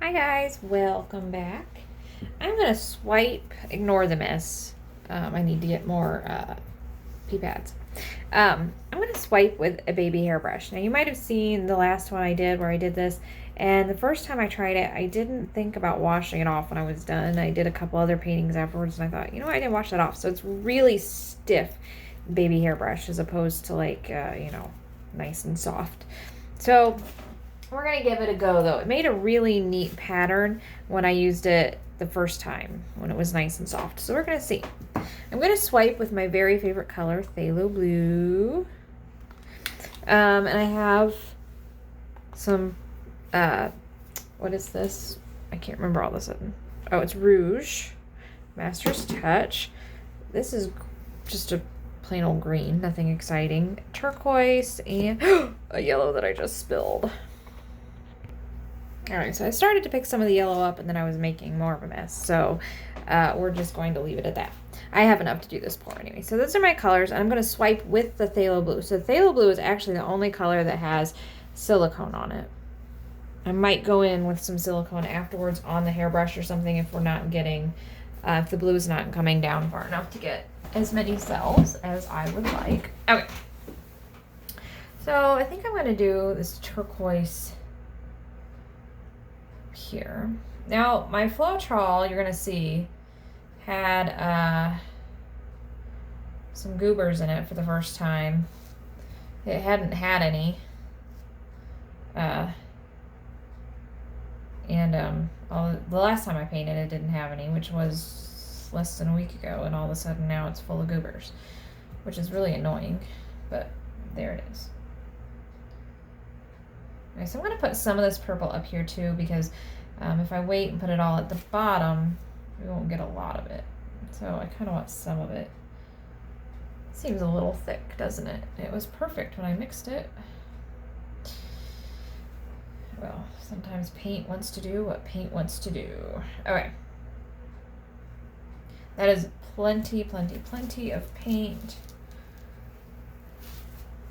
Hi guys, welcome back. I'm gonna swipe, ignore the mess. I need to get more pee pads. I'm gonna swipe with a baby hairbrush. Now you might have seen the last one I did where I did this, and the first time I tried it, I didn't think about washing it off when I was done. I did a couple other paintings afterwards and I thought, you know what, I didn't wash that off. So it's really stiff baby hairbrush as opposed to like, nice and soft. So we're going to give it a go, though. It made a really neat pattern when I used it the first time, when it was nice and soft. So we're going to see. I'm going to swipe with my very favorite color, phthalo blue. And I have some, what is this? I can't remember all of a sudden. Oh, it's Rouge, Master's Touch. This is just a plain old green, nothing exciting. Turquoise and a yellow that I just spilled. All right, so I started to pick some of the yellow up and then I was making more of a mess. So we're just going to leave it at that. I have enough to do this pour anyway. So those are my colors. And I'm going to swipe with the phthalo blue. So phthalo blue is actually the only color that has silicone on it. I might go in with some silicone afterwards on the hairbrush or something if we're not getting, if the blue is not coming down far enough to get as many cells as I would like. Okay. So I think I'm going to do this turquoise here. Now my Floetrol, you're gonna see, had some goobers in it for the first time. It hadn't had any, the last time I painted it didn't have any, which was less than a week ago, and all of a sudden now it's full of goobers, which is really annoying, but there it is. Okay, so I'm going to put some of this purple up here too, because if I wait and put it all at the bottom, we won't get a lot of it. So I kind of want some of it. Seems a little thick, doesn't it? It was perfect when I mixed it. Well, sometimes paint wants to do what paint wants to do. Okay. That is plenty of paint.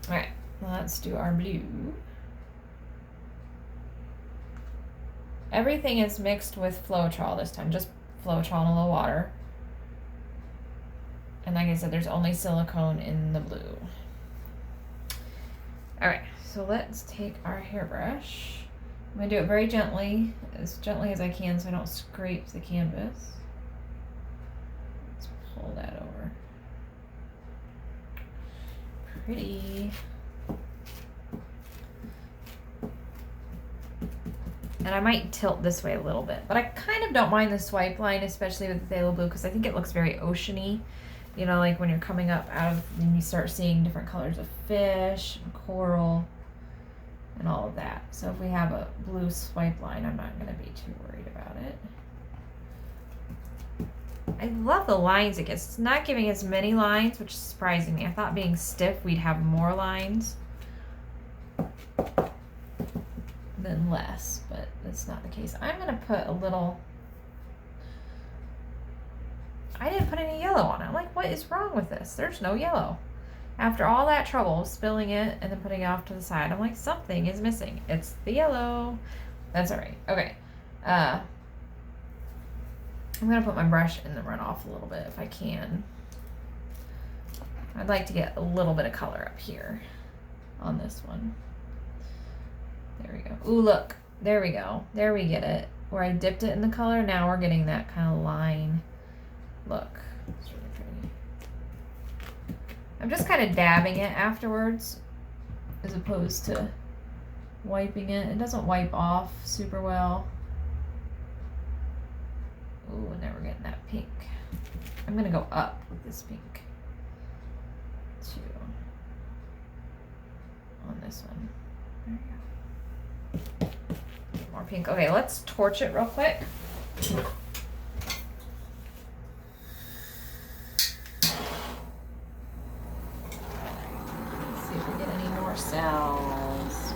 All right, let's do our blue. Everything is mixed with Floetrol this time, just Floetrol and a little water. And like I said, there's only silicone in the blue. All right, so let's take our hairbrush. I'm gonna do it very gently as I can so I don't scrape the canvas. Let's pull that over. Pretty. And I might tilt this way a little bit, but I kind of don't mind the swipe line, especially with the phthalo blue, because I think it looks very oceany. You know, like when you're coming up out of, and you start seeing different colors of fish and coral and all of that. So if we have a blue swipe line, I'm not going to be too worried about it. I love the lines it gets. It's not giving as many lines, which is surprising me. I thought being stiff, we'd have more lines than less, but that's not the case. I'm going to put a little, I didn't put any yellow on it. I'm like, what is wrong with this? There's no yellow. After all that trouble, spilling it and then putting it off to the side, I'm like, something is missing. It's the yellow. That's all right. Okay. I'm going to put my brush in the runoff a little bit if I can. I'd like to get a little bit of color up here on this one. There we go. Ooh, look. There we go. There we get it. Where I dipped it in the color, now we're getting that kind of line look. It's really pretty. I'm just kind of dabbing it afterwards as opposed to wiping it. It doesn't wipe off super well. Ooh, and now we're getting that pink. I'm going to go up with this pink too on this one. There you go. More pink. Okay, let's torch it real quick. Let's see if we get any more cells.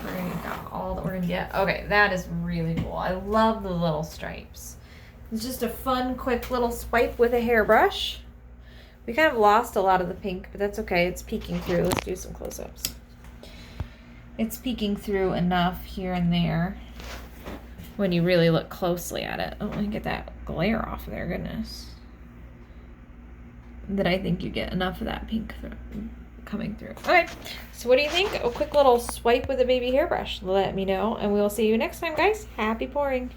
We're gonna got all that we're gonna get. Okay, that is really cool. I love the little stripes. It's just a fun, quick little swipe with a hairbrush. We kind of lost a lot of the pink, but that's okay. It's peeking through. Let's do some close-ups. It's peeking through enough here and there when you really look closely at it. Oh, let me get that glare off there, goodness. Then I think you get enough of that pink coming through. Okay, so what do you think? A quick little swipe with a baby hairbrush. Let me know, and we will see you next time, guys. Happy pouring.